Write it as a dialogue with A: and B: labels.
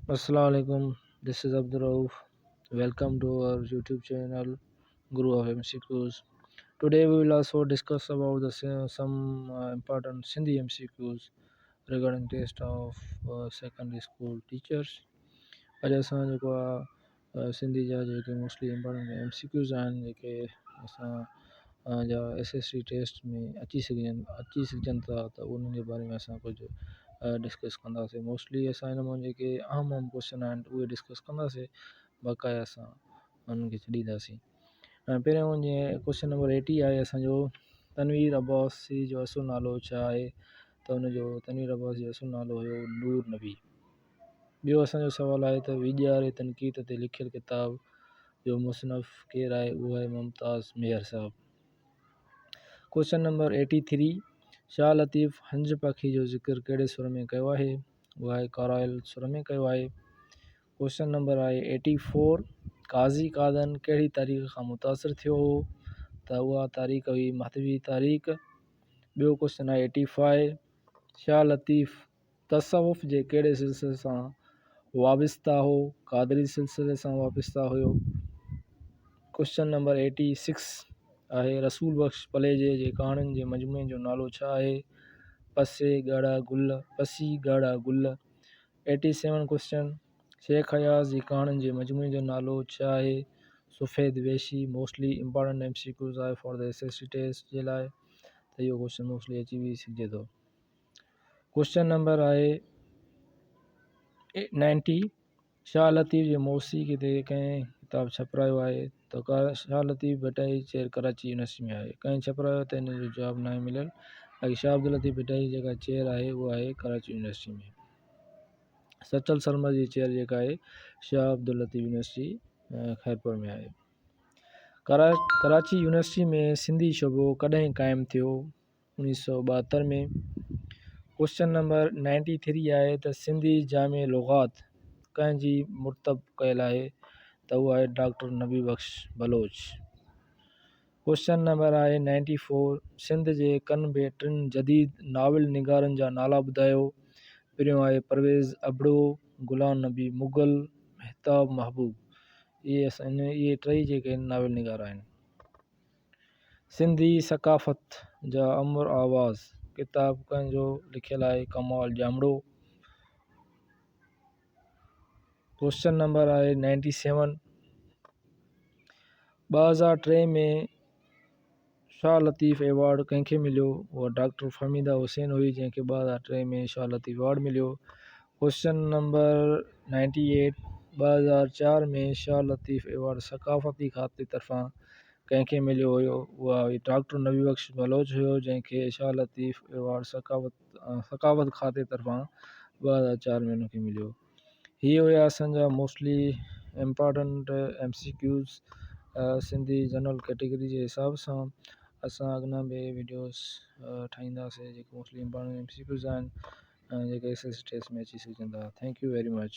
A: Assalamu alaikum. This is Abdul Rauf. Welcome to our YouTube channel, Guru of MCQs. Today we will also discuss about some important Sindhi MCQs regarding test of secondary school teachers. अॼु असां जेको आहे सिंधी जा जेके mostly important MCQs आहिनि जेके असां जा SST टेस्ट में अची सघजनि था त उन्हनि जे बारे में असां कुझु डिस्कस कंदासीं। मोस्टली असां हिन मां जेके आम क्वेश्चन आहिनि उहे डिस्कस कंदासीं, बाक़ाया असां उन्हनि खे छॾींदासीं। पहिरियों जीअं क्वेश्चन नंबर 80 आहे असांजो, तनवीर अब्बासी जो असुलु नालो छा आहे? त हुनजो तनवीर अब्बासी जो असुलु नालो हुयो नूर नबी। ॿियो असांजो सुवालु आहे त विॼारे तनक़ीद ते लिखियलु किताब जो मुसनफ़ केरु आहे? उहो आहे मुमताज़ मेहर साहब। क्वेश्चन नंबर 83, शाह लतीफ़ हंज पखी जो ज़िक्र कहिड़े सुर में कयो आहे? उहो आहे करायल सुर में कयो आहे। क्वेश्चन नंबर आहे 84, काज़ी कादन कहिड़ी तारीख़ खां मुतासिर थियो हो? त उहा तारीख़ हुई महदवी तारीख़। ॿियो क्वेश्चन आहे 85, शाह लतीफ़ तसव्वुफ़ जे कहिड़े सिलसिले सां वाबिस्ता हो? क़ादरी सिलसिले सां वाबिस्ता हुयो। क्वेश्चन नंबर 86 आहे, रसूल बख्श पलेजे जे कहाणियुनि जे मजमूए जो नालो छा आहे? पसी ॻाढ़ा गुल। 87 क्वेश्चन, शेख हयास जी कहाणियुनि जे मजमूए जो नालो छा आहे? सफ़ेद वेशी। मोस्टली इम्पोर्टेंट MCQs आहे फॉर द SST टेस्ट जे लाइ, त इहो क्वेश्चन मोस्टली अची बि सघिजे थो। क्वेश्चन नंबर आहे 90, शाह लतीफ़ जे मौसीक़ी ते कंहिं किताब छपिरायो आहे? त शाह लतीफ़ भटाई चेयर कराची यूनिवर्सिटी में आहे। कंहिं छपिरायो त हिन जो जवाबु न आहे मिलियल। बाक़ी शाह अब्दुल लतीफ़ भटाई जेका चेयर आहे उहा आहे कराची यूनिवर्सिटी में। सचल सरमद जी चेयर जेका आहे शाह अब्दुल लतीफ़ यूनिवर्सिटी खैरपुर में आहे। कराची यूनिवर्सिटी में सिंधी शोबो कॾहिं क़ाइमु थियो? 1972 में। क्वेश्चन नंबर 93 आहे त सिंधी जामे लुग़ात कंहिंजी मुर्तब कयल आहे? त उहा आहे डॉक्टर नबी बख्श बलोच। क्वेश्चन नंबर आहे 94, सिंध जे कनि टिनि जदीद नाविल निगारनि जा नाला ॿुधायो। पहिरियों आहे परवेज़ अबड़ो, गुलाम नबी मुग़ल, महताब महबूब। इहे टई जेके नाविल निगार आहिनि। सिंधी सकाफ़त जा अमर आवाज़ किताब कंहिंजो लिखियलु आहे? कमाल ॼामड़ो। क्वेश्चन नंबर आहे 97, 2003 में शाह लतीफ़ एवॉर्ड कंहिंखे मिलियो? उहा डॉक्टर फहमीदा हुसैन हुई जंहिंखे 2003 में शाह लतीफ़ एवॉर्ड मिलियो। क्वेश्चन नंबर 98, 2004 में शाह लतीफ़ एवॉर्ड सकाफ़ती खाते तरफ़ां कंहिंखे मिलियो हुयो? उहा हुई डॉक्टर नबी बख्श बलोच हुयो जंहिंखे शाह लतीफ़ एवॉर्ड सकाफ़त खाते तरफ़ां 2004 में हुनखे मिलियो। हीअ हुया असांजा mostly important MCQs Sindhi general category जे हिसाब सां। असां अॻियां बि वीडियोस ठाहींदासीं जेके मोस्टली इम्पोर्टेंट MCQs आहिनि जेके SST टेस्ट में अची सघजनि था। Thank U very much.